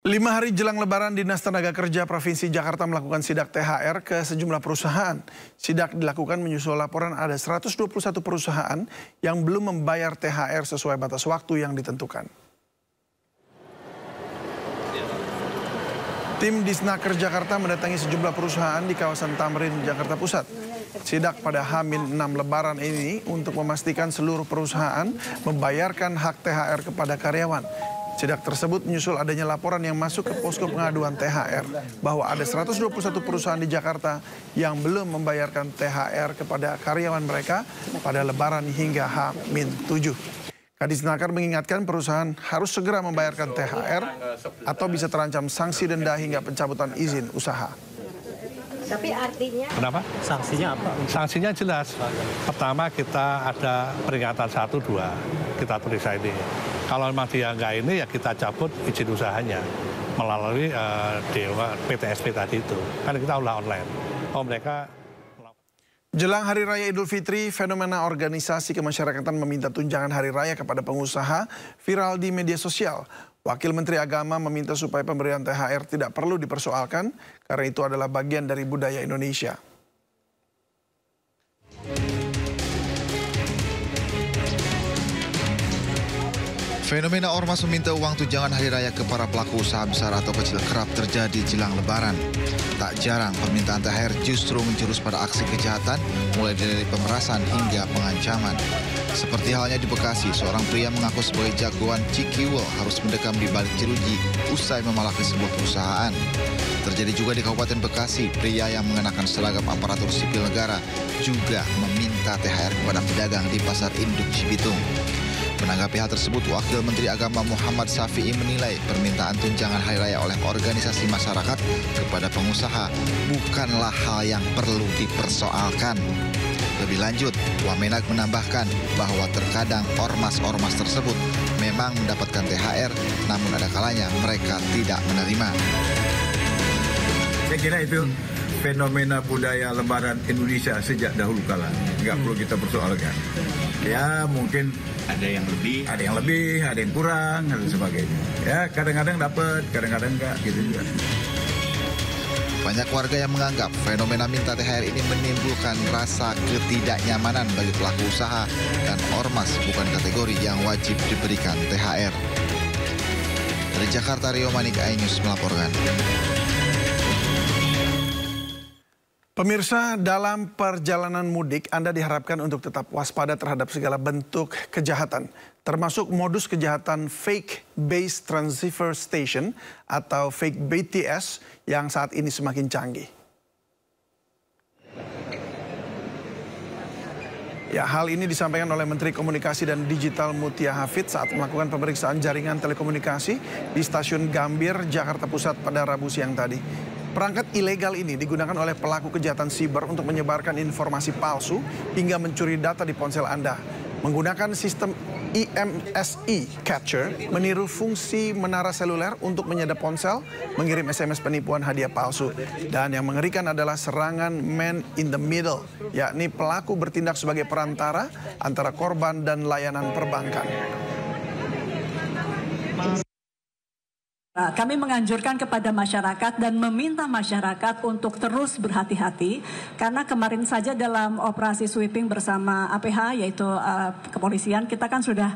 5 hari jelang Lebaran, Dinas Tenaga Kerja Provinsi Jakarta melakukan sidak THR ke sejumlah perusahaan. Sidak dilakukan menyusul laporan ada 121 perusahaan yang belum membayar THR sesuai batas waktu yang ditentukan. Tim Disnaker Jakarta mendatangi sejumlah perusahaan di kawasan Tamrin, Jakarta Pusat. Sidak pada H-6 Lebaran ini untuk memastikan seluruh perusahaan membayarkan hak THR kepada karyawan. Sidak tersebut menyusul adanya laporan yang masuk ke posko pengaduan THR bahwa ada 121 perusahaan di Jakarta yang belum membayarkan THR kepada karyawan mereka pada Lebaran hingga H-7. Kadisnaker mengingatkan perusahaan harus segera membayarkan THR atau bisa terancam sanksi denda hingga pencabutan izin usaha. Tapi artinya... Kenapa? Sanksinya apa? Sanksinya jelas. Pertama kita ada peringatan 1, 2. Kita tulis ini. Kalau memang dia nggak ini ya kita cabut izin usahanya melalui PTSP tadi itu. Kan kita ulah online. Oh mereka... Jelang Hari Raya Idul Fitri, fenomena organisasi kemasyarakatan meminta tunjangan Hari Raya kepada pengusaha viral di media sosial. Wakil Menteri Agama meminta supaya pemberian THR tidak perlu dipersoalkan karena itu adalah bagian dari budaya Indonesia. Fenomena ormas meminta uang tunjangan hari raya ke para pelaku usaha besar atau kecil kerap terjadi jelang Lebaran. Tak jarang permintaan THR justru menjurus pada aksi kejahatan mulai dari pemerasan hingga pengancaman. Seperti halnya di Bekasi, seorang pria mengaku sebagai jagoan Cikiwel harus mendekam di balik jeruji usai memalaki sebuah perusahaan. Terjadi juga di Kabupaten Bekasi, pria yang mengenakan seragam aparatur sipil negara juga meminta THR kepada pedagang di Pasar Induk Cibitung. Menanggapi hal tersebut, Wakil Menteri Agama Muhammad Syafi'i menilai permintaan tunjangan hari raya oleh organisasi masyarakat kepada pengusaha bukanlah hal yang perlu dipersoalkan. Lebih lanjut, Wamenag menambahkan bahwa terkadang ormas-ormas tersebut memang mendapatkan THR, namun ada kalanya mereka tidak menerima. Saya kira itu fenomena budaya Lebaran Indonesia sejak dahulu kala, nggak perlu kita persoalkan. Ya mungkin ada yang lebih, ada yang kurang, dan sebagainya. Ya kadang-kadang dapat, kadang-kadang enggak, gitu juga. Banyak warga yang menganggap fenomena minta THR ini menimbulkan rasa ketidaknyamanan bagi pelaku usaha dan ormas bukan kategori yang wajib diberikan THR. Dari Jakarta, Rio Manik, iNews melaporkan. Pemirsa, dalam perjalanan mudik Anda diharapkan untuk tetap waspada terhadap segala bentuk kejahatan, termasuk modus kejahatan fake base transceiver station atau fake BTS yang saat ini semakin canggih. Ya, hal ini disampaikan oleh Menteri Komunikasi dan Digital Mutia Hafid saat melakukan pemeriksaan jaringan telekomunikasi di Stasiun Gambir, Jakarta Pusat pada Rabu siang tadi. Perangkat ilegal ini digunakan oleh pelaku kejahatan siber untuk menyebarkan informasi palsu hingga mencuri data di ponsel Anda. Menggunakan sistem EMSI Catcher, meniru fungsi menara seluler untuk menyadap ponsel, mengirim SMS penipuan hadiah palsu. Dan yang mengerikan adalah serangan man in the middle, yakni pelaku bertindak sebagai perantara antara korban dan layanan perbankan. Kami menganjurkan kepada masyarakat dan meminta masyarakat untuk terus berhati-hati karena kemarin saja dalam operasi sweeping bersama APH yaitu kepolisian kita kan sudah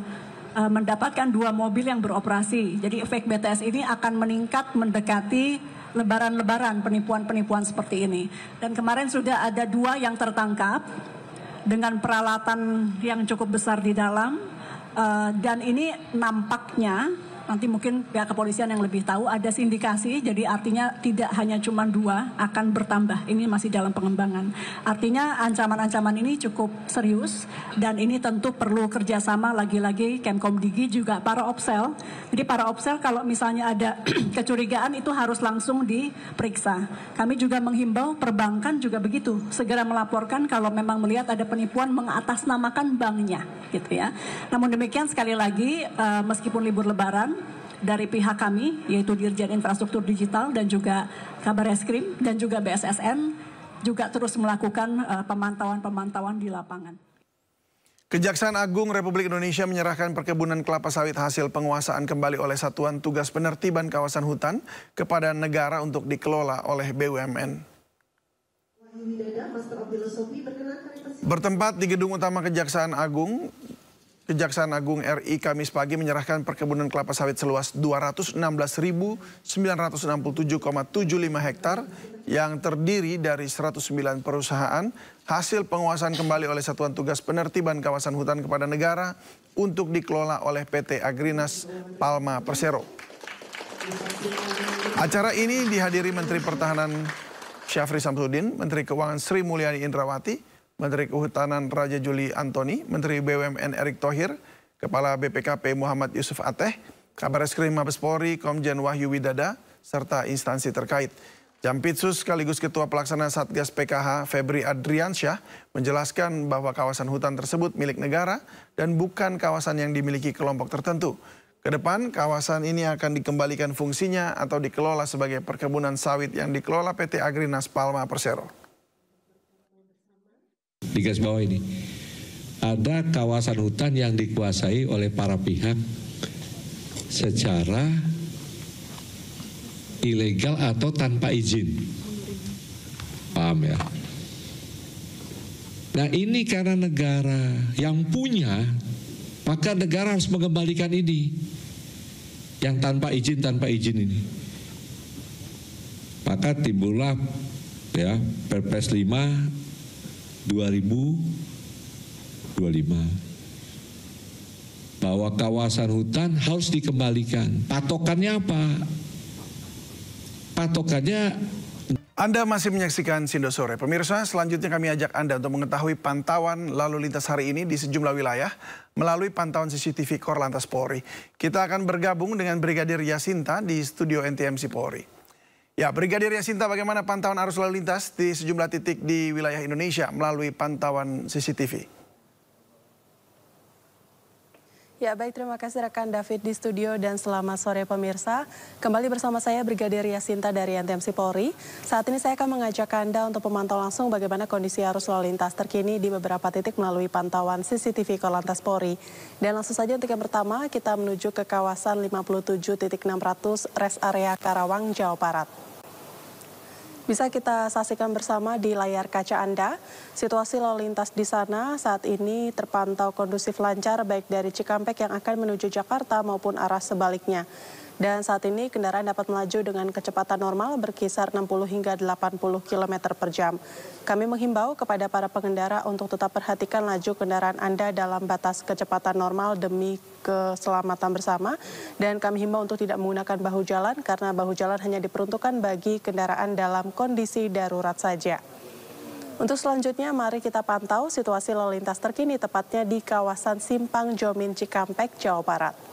mendapatkan 2 mobil yang beroperasi. Jadi fake BTS ini akan meningkat mendekati lebaran-lebaran penipuan-penipuan seperti ini. Dan kemarin sudah ada 2 yang tertangkap dengan peralatan yang cukup besar di dalam dan ini nampaknya nanti mungkin pihak kepolisian yang lebih tahu ada sindikasi, jadi artinya tidak hanya cuma 2, akan bertambah. Ini masih dalam pengembangan. Artinya ancaman-ancaman ini cukup serius dan ini tentu perlu kerjasama lagi-lagi Kemkomdigi juga para opsel. Jadi para opsel kalau misalnya ada kecurigaan itu harus langsung diperiksa. Kami juga menghimbau perbankan juga begitu, segera melaporkan kalau memang melihat ada penipuan mengatasnamakan banknya, gitu ya. Namun demikian sekali lagi meskipun libur Lebaran, dari pihak kami yaitu Dirjen Infrastruktur Digital dan juga Kabareskrim dan juga BSSN juga terus melakukan pemantauan-pemantauan di lapangan. Kejaksaan Agung Republik Indonesia menyerahkan perkebunan kelapa sawit hasil penguasaan kembali oleh Satuan Tugas Penertiban Kawasan Hutan kepada negara untuk dikelola oleh BUMN. Bertempat di Gedung Utama Kejaksaan Agung RI Kamis pagi menyerahkan perkebunan kelapa sawit seluas 216.967,75 hektar yang terdiri dari 109 perusahaan hasil penguasaan kembali oleh Satuan Tugas Penertiban Kawasan Hutan kepada negara untuk dikelola oleh PT Agrinas Palma Persero. Acara ini dihadiri Menteri Pertahanan Syafri Samsudin, Menteri Keuangan Sri Mulyani Indrawati, Menteri Kehutanan Raja Juli Antoni, Menteri BUMN Erick Thohir, Kepala BPKP Muhammad Yusuf Ateh, Kabar Eskrim Mabes Polri Komjen Wahyu Widada, serta instansi terkait. Jampitsus sekaligus Ketua Pelaksana Satgas PKH Febri Adriansyah menjelaskan bahwa kawasan hutan tersebut milik negara dan bukan kawasan yang dimiliki kelompok tertentu. Kedepan kawasan ini akan dikembalikan fungsinya atau dikelola sebagai perkebunan sawit yang dikelola PT Agrinas Palma Persero. Di garis bawah ini, ada kawasan hutan yang dikuasai oleh para pihak secara ilegal atau tanpa izin. Paham ya? Nah ini karena negara yang punya, maka negara harus mengembalikan ini. Yang tanpa izin ini. Maka timbullah ya Perpres 5 2025 bahwa kawasan hutan harus dikembalikan. Patokannya apa? Patokannya. Anda masih menyaksikan Sindo Sore. Pemirsa, selanjutnya kami ajak Anda untuk mengetahui pantauan lalu lintas hari ini di sejumlah wilayah melalui pantauan CCTV Korlantas Polri. Kita akan bergabung dengan Brigadir Yasinta di studio NTMC Polri. Ya, Brigadir Yasinta, bagaimana pantauan arus lalu lintas di sejumlah titik di wilayah Indonesia melalui pantauan CCTV? Ya, baik, terima kasih rekan David di studio dan selamat sore pemirsa. Kembali bersama saya Brigadir Yasinta dari NTMC Polri. Saat ini saya akan mengajak Anda untuk memantau langsung bagaimana kondisi arus lalu lintas terkini di beberapa titik melalui pantauan CCTV Korlantas Polri. Dan langsung saja untuk yang pertama kita menuju ke kawasan 57.600 rest area Karawang, Jawa Barat. Bisa kita saksikan bersama di layar kaca Anda, situasi lalu lintas di sana saat ini terpantau kondusif lancar baik dari Cikampek yang akan menuju Jakarta maupun arah sebaliknya. Dan saat ini kendaraan dapat melaju dengan kecepatan normal berkisar 60 hingga 80 km per jam. Kami menghimbau kepada para pengendara untuk tetap perhatikan laju kendaraan Anda dalam batas kecepatan normal demi keselamatan bersama. Dan kami himbau untuk tidak menggunakan bahu jalan karena bahu jalan hanya diperuntukkan bagi kendaraan dalam kondisi darurat saja. Untuk selanjutnya mari kita pantau situasi lalu lintas terkini tepatnya di kawasan Simpang Jomin Cikampek, Jawa Barat.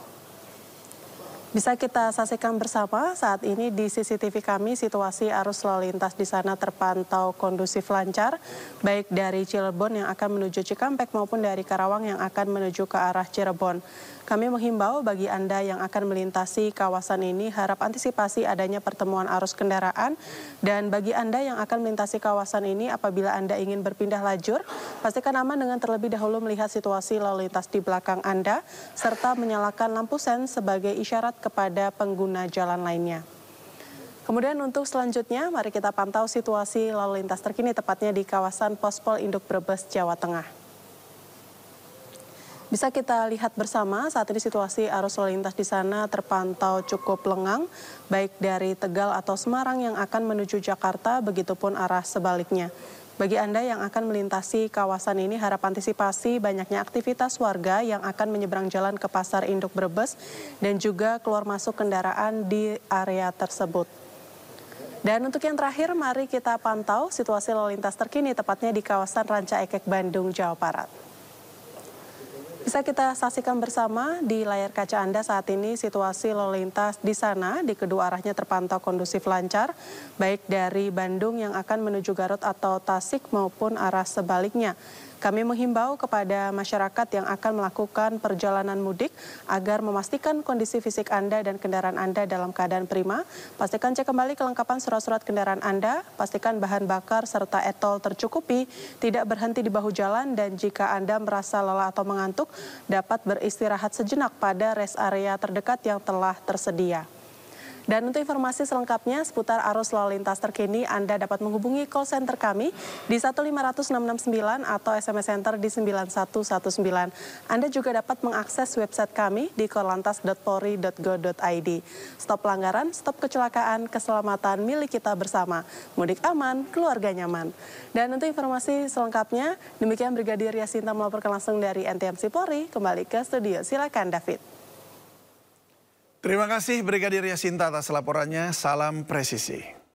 Bisa kita saksikan bersama saat ini di CCTV kami situasi arus lalu lintas di sana terpantau kondusif lancar baik dari Cirebon yang akan menuju Cikampek maupun dari Karawang yang akan menuju ke arah Cirebon. Kami menghimbau bagi Anda yang akan melintasi kawasan ini harap antisipasi adanya pertemuan arus kendaraan dan bagi Anda yang akan melintasi kawasan ini apabila Anda ingin berpindah lajur pastikan aman dengan terlebih dahulu melihat situasi lalu lintas di belakang Anda serta menyalakan lampu sen sebagai isyarat kepada pengguna jalan lainnya. Kemudian untuk selanjutnya mari kita pantau situasi lalu lintas terkini tepatnya di kawasan Pospol Induk Brebes, Jawa Tengah. Bisa kita lihat bersama saat ini situasi arus lalu lintas di sana terpantau cukup lengang baik dari Tegal atau Semarang yang akan menuju Jakarta begitupun arah sebaliknya. Bagi Anda yang akan melintasi kawasan ini harap antisipasi banyaknya aktivitas warga yang akan menyeberang jalan ke Pasar Induk Brebes dan juga keluar masuk kendaraan di area tersebut. Dan untuk yang terakhir mari kita pantau situasi lalu lintas terkini tepatnya di kawasan Ranca Ekek, Bandung, Jawa Barat. Bisa kita saksikan bersama di layar kaca Anda saat ini situasi lalu lintas di sana di kedua arahnya terpantau kondusif lancar baik dari Bandung yang akan menuju Garut atau Tasik maupun arah sebaliknya. Kami menghimbau kepada masyarakat yang akan melakukan perjalanan mudik agar memastikan kondisi fisik Anda dan kendaraan Anda dalam keadaan prima. Pastikan cek kembali kelengkapan surat-surat kendaraan Anda, pastikan bahan bakar serta etol tercukupi, tidak berhenti di bahu jalan, dan jika Anda merasa lelah atau mengantuk, dapat beristirahat sejenak pada rest area terdekat yang telah tersedia. Dan untuk informasi selengkapnya seputar arus lalu lintas terkini, Anda dapat menghubungi call center kami di 1500669 atau SMS Center di 9119. Anda juga dapat mengakses website kami di korlantas.polri.go.id. Stop pelanggaran, stop kecelakaan, keselamatan milik kita bersama. Mudik aman, keluarga nyaman. Dan untuk informasi selengkapnya, demikian Brigadir Yasinta melaporkan langsung dari NTMC Polri. Kembali ke studio, silakan David. Terima kasih Brigadir Yasinta atas laporannya. Salam presisi.